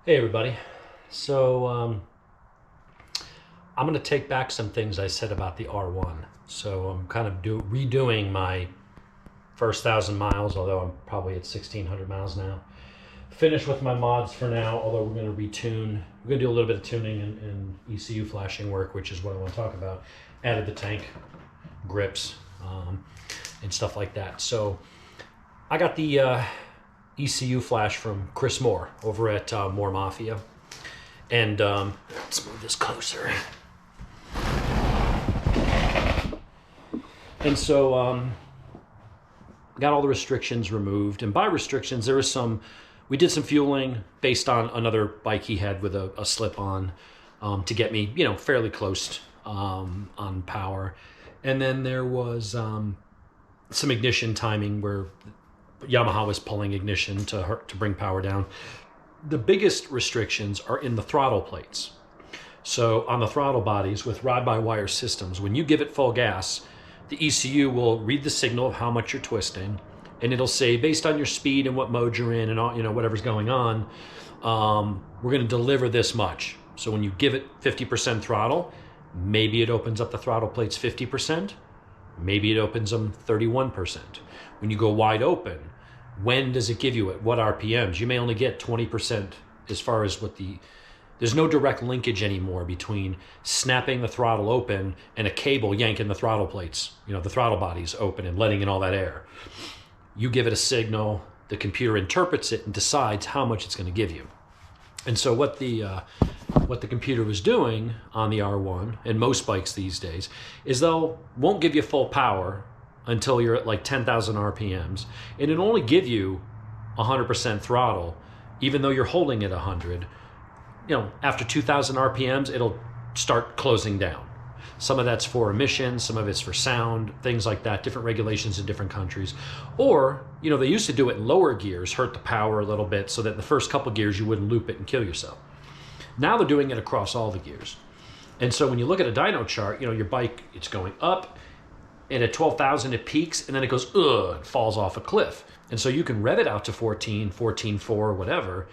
Hey everybody. So I'm going to take back some things I said about the R1. So I'm kind of redoing my first 1,000 miles, although I'm probably at 1,600 miles now. Finished with my mods for now, although we're going to retune. We're going to do a little bit of tuning and ECU flashing work, which is what I want to talk about. Added the tank grips and stuff like that. So I got the ECU flash from Chris Moore over at Moore Mafia. And let's move this closer. And so got all the restrictions removed. And by restrictions, there was we did some fueling based on another bike he had with a slip-on to get me, fairly close on power. And then there was some ignition timing where Yamaha was pulling ignition to bring power down. The biggest restrictions are in the throttle plates. So on the throttle bodies with ride-by-wire systems, when you give it full gas, the ECU will read the signal of how much you're twisting, and it'll say, based on your speed and what mode you're in and all, whatever's going on, we're going to deliver this much. So when you give it 50% throttle, maybe it opens up the throttle plates 50%, maybe it opens them 31%. When you go wide open, when does it give you at what RPMs? You may only get 20% as far as there's no direct linkage anymore between snapping the throttle open and a cable yanking the throttle plates, the throttle bodies open and letting in all that air. You give it a signal, the computer interprets it and decides how much it's going to give you. And so what the computer was doing on the R1 and most bikes these days is won't give you full power until you're at like 10,000 RPMs, and it'll only give you 100% throttle, even though you're holding it 100. After 2,000 RPMs, it'll start closing down. Some of that's for emissions, some of it's for sound, things like that, different regulations in different countries. Or, they used to do it in lower gears, hurt the power a little bit so that in the first couple gears you wouldn't loop it and kill yourself. Now they're doing it across all the gears. And so when you look at a dyno chart, your bike, it's going up, and at 12,000 it peaks, and then it goes, it falls off a cliff. And so you can rev it out to 14, 14.4, whatever,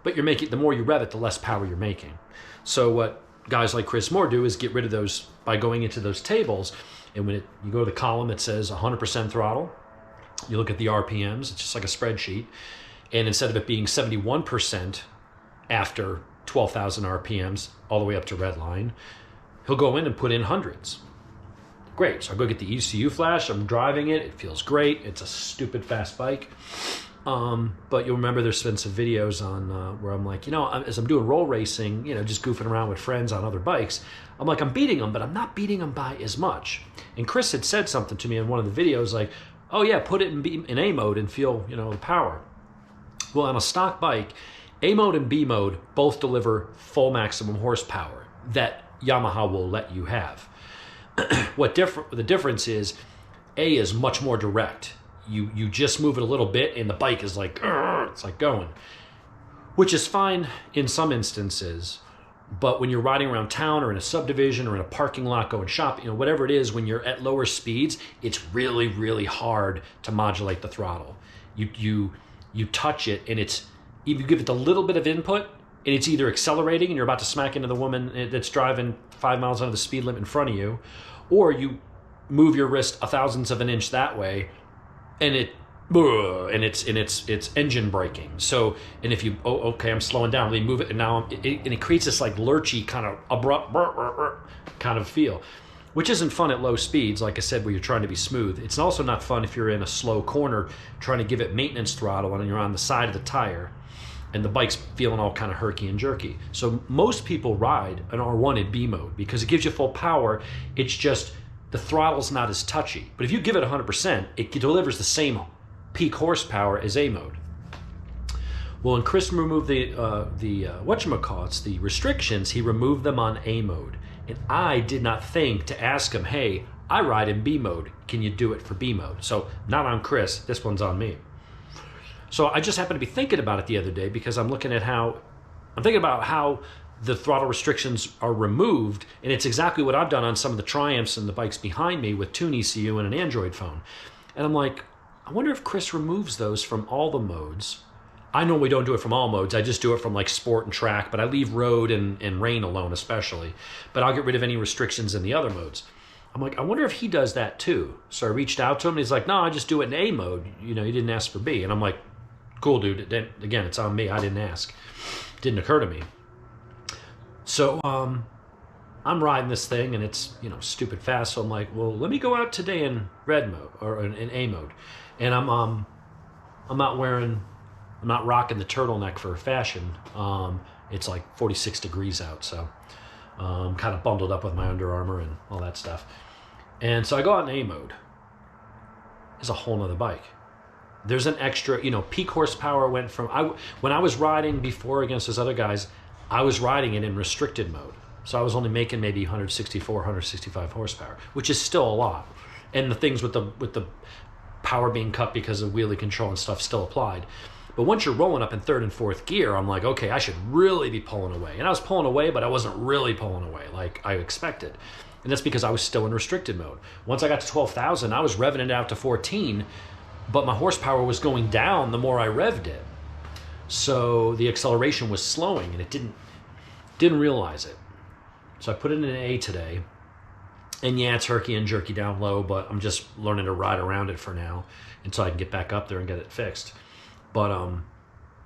but you're making, the more you rev it, the less power you're making. So what guys like Chris Moore do is get rid of those by going into those tables, and when you go to the column that says 100% throttle, you look at the RPMs, it's just like a spreadsheet, and instead of it being 71% after 12,000 RPMs all the way up to red line, he'll go in and put in hundreds. Great, so I go get the ECU flash, I'm driving it, it feels great, it's a stupid fast bike. But you'll remember there's been some videos on where I'm like, as I'm doing roll racing, just goofing around with friends on other bikes, I'm like, I'm beating them, but I'm not beating them by as much. And Chris had said something to me in one of the videos like, oh yeah, put it in A mode and feel, the power. Well, on a stock bike, A mode and B mode both deliver full maximum horsepower that Yamaha will let you have. The difference is A is much more direct. You just move it a little bit and the bike is like, it's like going, which is fine in some instances. But when you're riding around town or in a subdivision or in a parking lot going shopping, whatever it is, when you're at lower speeds, it's really, really hard to modulate the throttle. You touch it and if you give it a little bit of input and it's either accelerating and you're about to smack into the woman that's driving 5 miles under the speed limit in front of you, or you move your wrist a thousandth of an inch that way, and it's engine braking. So, and if you, okay, I'm slowing down, then you move it, and now it creates this like lurchy kind of abrupt kind of feel, which isn't fun at low speeds, like I said, where you're trying to be smooth. It's also not fun if you're in a slow corner trying to give it maintenance throttle and you're on the side of the tire and the bike's feeling all kind of herky and jerky. So most people ride an R1 in B mode because it gives you full power. It's just the throttle's not as touchy. But if you give it 100%, it delivers the same peak horsepower as A mode. Well, when Chris removed the restrictions, he removed them on A mode. And I did not think to ask him, hey, I ride in B mode. Can you do it for B mode? So not on Chris, this one's on me. So I just happened to be thinking about it the other day because I'm thinking about how the throttle restrictions are removed, and it's exactly what I've done on some of the Triumphs and the bikes behind me with Tune ECU and an Android phone. And I'm like, I wonder if Chris removes those from all the modes I normally don't do it from all modes. I just do it from like sport and track, but I leave road and rain alone especially. But I'll get rid of any restrictions in the other modes. I'm like, I wonder if he does that too. So I reached out to him and he's like, no, I just do it in A mode. You know, you didn't ask for B. And I'm like, cool, dude. Again, it's on me. I didn't ask. It didn't occur to me. So I'm riding this thing and it's, you know, stupid fast. So I'm like, well, let me go out today in red mode or in A mode. And I'm not rocking the turtleneck for fashion. It's like 46 degrees out. So I'm kind of bundled up with my Under Armour and all that stuff. And so I go out in A mode. It's a whole nother bike. There's an extra, you know, peak horsepower went from, when I was riding before against those other guys, I was riding it in restricted mode. So I was only making maybe 164, 165 horsepower, which is still a lot. And the things with the power being cut because of wheelie control and stuff still applied. But once you're rolling up in third and fourth gear, I'm like, okay, I should really be pulling away. And I was pulling away, but I wasn't really pulling away like I expected. And that's because I was still in restricted mode. Once I got to 12,000, I was revving it out to 14, but my horsepower was going down the more I revved it. So the acceleration was slowing and it didn't realize it. So I put it in an A today. And yeah, it's herky and jerky down low, but I'm just learning to ride around it for now until I can get back up there and get it fixed. But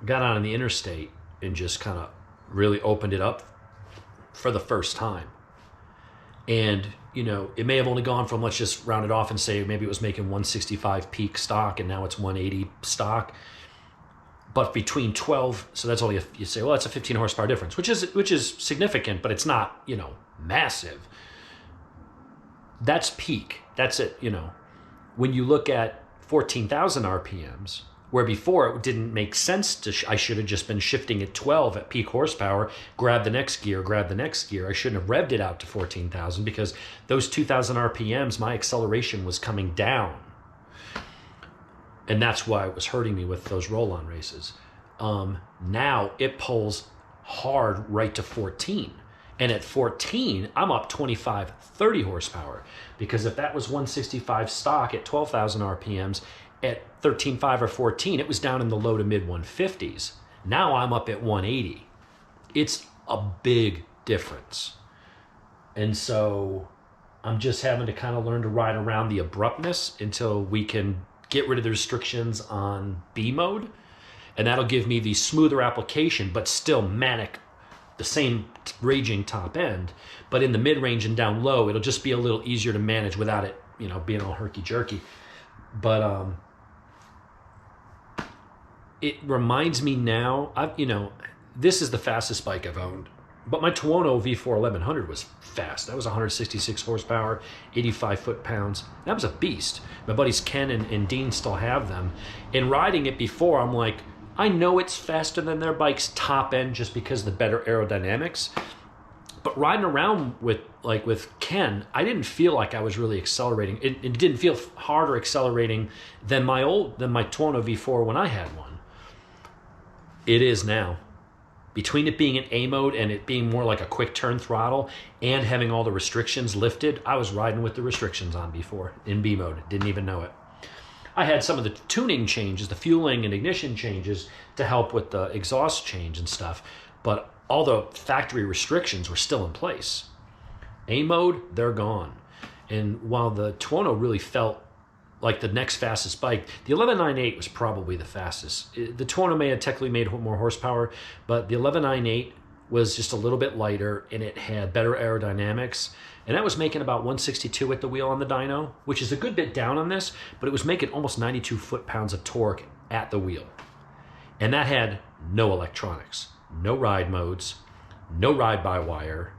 got out on the interstate and just kind of really opened it up for the first time. And, you know, it may have only gone from, let's just round it off and say maybe it was making 165 peak stock and now it's 180 stock. But between 12, so that's all you say, well, that's a 15 horsepower difference, which is significant, but it's not, you know, massive. That's peak. That's it, you know. When you look at 14,000 RPMs, where before it didn't make sense to, I should have just been shifting at 12 at peak horsepower, grab the next gear. I shouldn't have revved it out to 14,000 because those 2,000 RPMs, my acceleration was coming down. And that's why it was hurting me with those roll-on races. Now it pulls hard right to 14. And at 14, I'm up 25, 30 horsepower. Because if that was 165 stock at 12,000 RPMs, at 13.5 or 14, it was down in the low to mid 150s. Now I'm up at 180. It's a big difference. And so I'm just having to kind of learn to ride around the abruptness until we can get rid of the restrictions on B mode. And that'll give me the smoother application, but still manic, the same raging top end. But in the mid-range and down low, it'll just be a little easier to manage without it, you know, being all herky-jerky. But it reminds me now, this is the fastest bike I've owned. But my Tuono V4 1100 was fast. That was 166 horsepower, 85 foot-pounds. That was a beast. My buddies Ken and Dean still have them. And riding it before, I'm like, I know it's faster than their bike's top end just because of the better aerodynamics. But riding around with Ken, I didn't feel like I was really accelerating. It didn't feel harder accelerating than my Tuono V4 when I had one. It is now. Between it being in A mode and it being more like a quick turn throttle and having all the restrictions lifted, I was riding with the restrictions on before in B mode. Didn't even know it. I had some of the tuning changes, the fueling and ignition changes to help with the exhaust change and stuff, but all the factory restrictions were still in place. A mode, they're gone. And while the Tuono really felt like the next fastest bike, the 1198 was probably the fastest. The Tuono may have technically made more horsepower, but the 1198 was just a little bit lighter and it had better aerodynamics. And that was making about 162 at the wheel on the dyno, which is a good bit down on this, but it was making almost 92 foot-pounds of torque at the wheel. And that had no electronics, no ride modes, no ride-by-wire.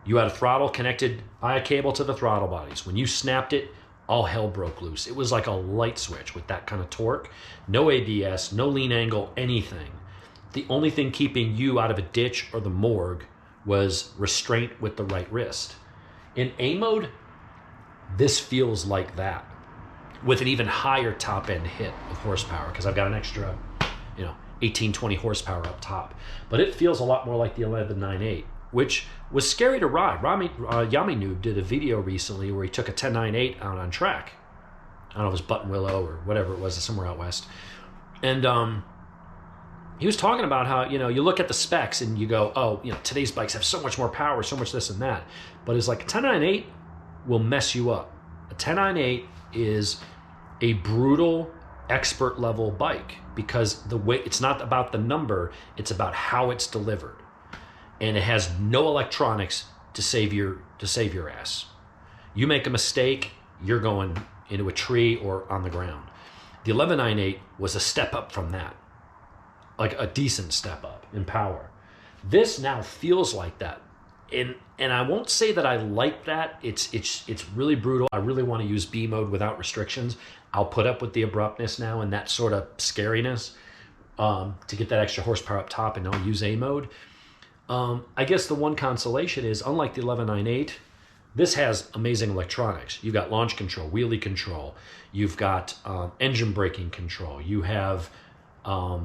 You had a throttle connected by a cable to the throttle bodies. When you snapped it, all hell broke loose. It was like a light switch with that kind of torque. No ABS, no lean angle, anything. The only thing keeping you out of a ditch or the morgue was restraint with the right wrist. In A mode, this feels like that, with an even higher top end hit of horsepower, because I've got an extra, 18, 20 horsepower up top. But it feels a lot more like the 1198, which was scary to ride. Yami did a video recently where he took a 1098 out on track. I don't know if it was Buttonwillow or whatever it was, somewhere out west. And he was talking about how, you look at the specs and you go, oh, today's bikes have so much more power, so much this and that. But it's like a 1098 will mess you up. A 1098 is a brutal expert level bike because the way it's not about the number, it's about how it's delivered. And it has no electronics to save your ass. You make a mistake, you're going into a tree or on the ground. The 1198 was a step up from that. Like a decent step up in power. This now feels like that. And I won't say that I like that. It's really brutal. I really want to use B mode without restrictions. I'll put up with the abruptness now and that sort of scariness to get that extra horsepower up top, and I'll use A mode. I guess the one consolation is, unlike the 1198, this has amazing electronics. You've got launch control, wheelie control. You've got engine braking control. You have, I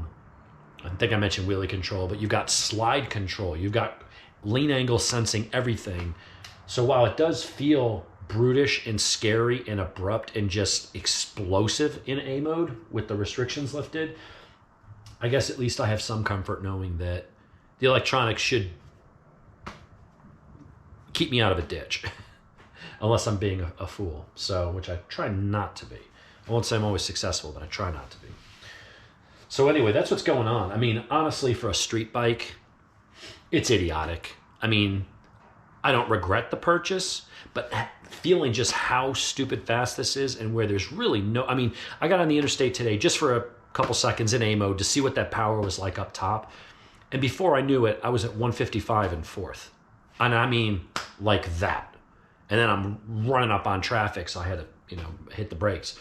think I mentioned wheelie control, but you've got slide control. You've got lean angle sensing, everything. So while it does feel brutish and scary and abrupt and just explosive in A mode with the restrictions lifted, I guess at least I have some comfort knowing that the electronics should keep me out of a ditch unless I'm being a fool. So, which I try not to be. I won't say I'm always successful, but I try not to be. So anyway, that's what's going on. I mean, honestly, for a street bike, it's idiotic. I mean, I don't regret the purchase, but feeling just how stupid fast this is and where there's really no, I mean, I got on the interstate today just for a couple seconds in A mode to see what that power was like up top. And before I knew it, I was at 155 in fourth. And I mean, like that. And then I'm running up on traffic, so I had to, hit the brakes.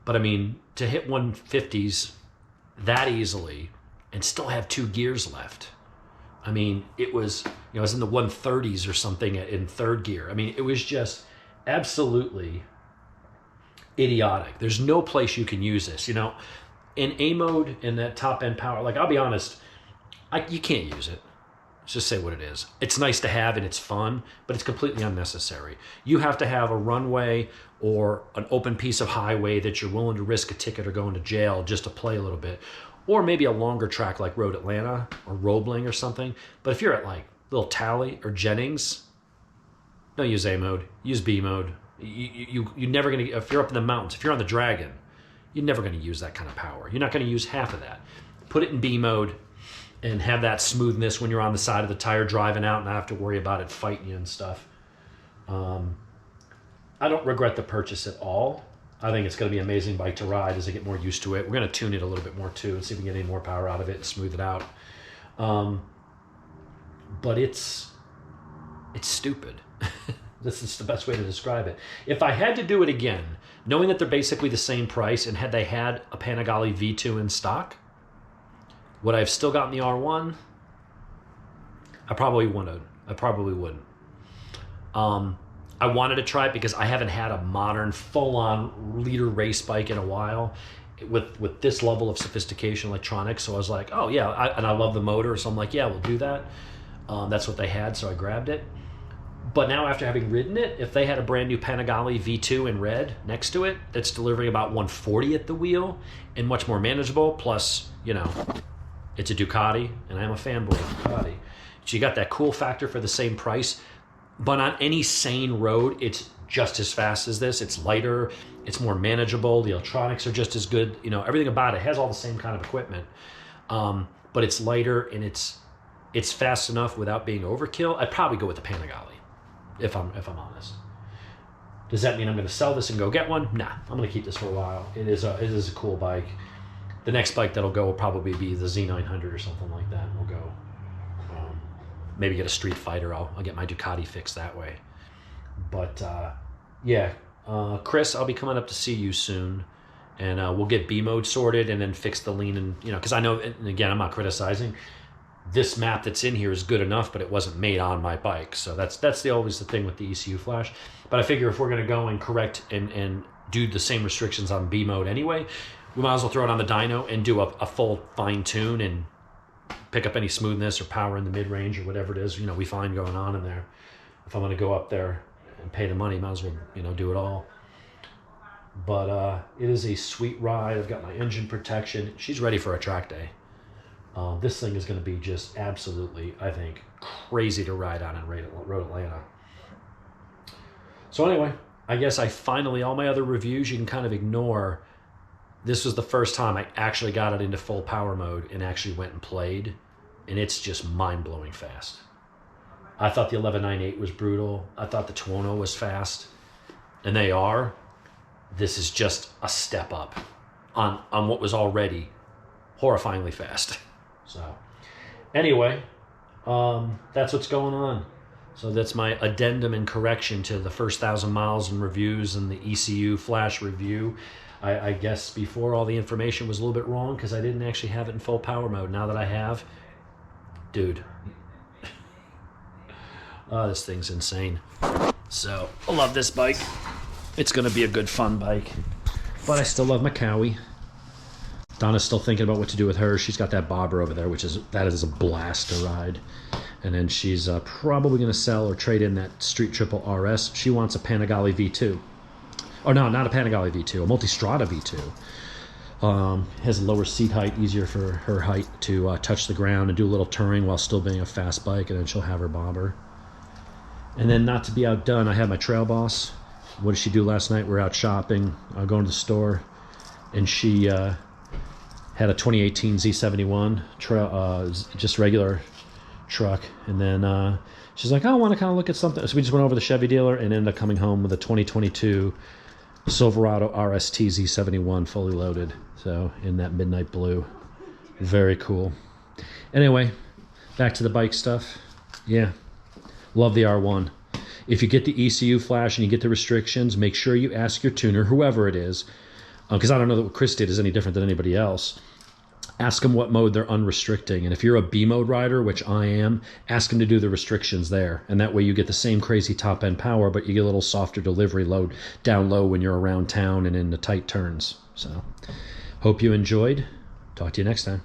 But I mean, to hit 150s that easily and still have 2 gears left. I mean, it was, I was in the 130s or something in third gear. I mean, it was just absolutely idiotic. There's no place you can use this, in A mode, in that top end power. Like, I'll be honest, you can't use it. Let's just say what it is. It's nice to have and it's fun, but it's completely unnecessary. You have to have a runway or an open piece of highway that you're willing to risk a ticket or going to jail just to play a little bit. Or maybe a longer track like Road Atlanta or Roebling or something. But if you're at like Little Tally or Jennings, don't use A mode. Use B mode. You're never going to, if you're up in the mountains, if you're on the Dragon, you're never going to use that kind of power. You're not going to use half of that. Put it in B mode and have that smoothness when you're on the side of the tire driving out and not have to worry about it fighting you and stuff. I don't regret the purchase at all. I think it's going to be an amazing bike to ride as I get more used to it. We're going to tune it a little bit more too and see if we can get any more power out of it and smooth it out. But it's stupid. This is the best way to describe it. If I had to do it again, knowing that they're basically the same price, and had they had a Panigale V2 in stock, would I have still gotten the R1? I probably wouldn't. I wanted to try it because I haven't had a modern, full-on leader race bike in a while with this level of sophistication electronics. So I was like, oh yeah, and I love the motor, so I'm like, yeah, we'll do that. That's what they had, so I grabbed it. But now after having ridden it, if they had a brand new Panigale V2 in red next to it, that's delivering about 140 at the wheel and much more manageable, plus, it's a Ducati, and I'm a fanboy of Ducati. So you got that cool factor for the same price. But on any sane road, it's just as fast as this. It's lighter, it's more manageable, the electronics are just as good. Everything about it has all the same kind of equipment. But it's lighter and it's fast enough without being overkill. I'd probably go with the Panigale, if I'm honest. Does that mean I'm going to sell this and go get one? Nah, I'm going to keep this for a while. It is a cool bike. The next bike that'll go will probably be the Z900 or something like that. We'll go. Maybe get a Street Fighter. I'll get my Ducati fixed that way. But Chris, I'll be coming up to see you soon, and we'll get B mode sorted and then fix the lean, and because I know, and again, I'm not criticizing. This map that's in here is good enough, but it wasn't made on my bike, so that's always the thing with the ECU flash. But I figure if we're going to go and correct and do the same restrictions on B mode anyway, we might as well throw it on the dyno and do a full fine tune and pick up any smoothness or power in the mid-range or whatever it is, we find going on in there. If I'm going to go up there and pay the money, might as well, do it all. But it is a sweet ride. I've got my engine protection. She's ready for a track day. This thing is going to be just absolutely, I think, crazy to ride on in Road Atlanta. So anyway, I guess all my other reviews you can kind of ignore. This was the first time I actually got it into full power mode and actually went and played, and it's just mind-blowing fast. I thought the 1198 was brutal. I thought the Tuono was fast, and they are. This is just a step up on what was already horrifyingly fast. So anyway, that's what's going on. So that's my addendum and correction to the first 1,000 miles and reviews and the ECU flash review. I guess before all the information was a little bit wrong because I didn't actually have it in full power mode. Now that I have, dude, this thing's insane. So I love this bike. It's going to be a good fun bike. But I still love my Cowie. Donna's still thinking about what to do with her. She's got that bobber over there, that is a blast to ride. And then she's probably going to sell or trade in that Street Triple RS. She wants a Panigale V2. Oh, no, not a Panigale V2, a Multistrada V2. Has a lower seat height, easier for her height to touch the ground and do a little touring while still being a fast bike, and then she'll have her bobber. And then, not to be outdone, I had my Trail Boss. What did she do last night? We're out shopping, going to the store, and she had a 2018 Z71, just regular truck, and then she's like, I want to kind of look at something. So we just went over to the Chevy dealer and ended up coming home with a 2022 Silverado RST Z71 fully loaded, so in that midnight blue. Very cool. Anyway, back to the bike stuff. Yeah, love the R1. If you get the ECU flash and you get the restrictions, make sure you ask your tuner, whoever it is, because I don't know that what Chris did is any different than anybody else. Ask them what mode they're unrestricting. And if you're a B mode rider, which I am, ask them to do the restrictions there. And that way you get the same crazy top end power, but you get a little softer delivery load down low when you're around town and in the tight turns. So hope you enjoyed. Talk to you next time.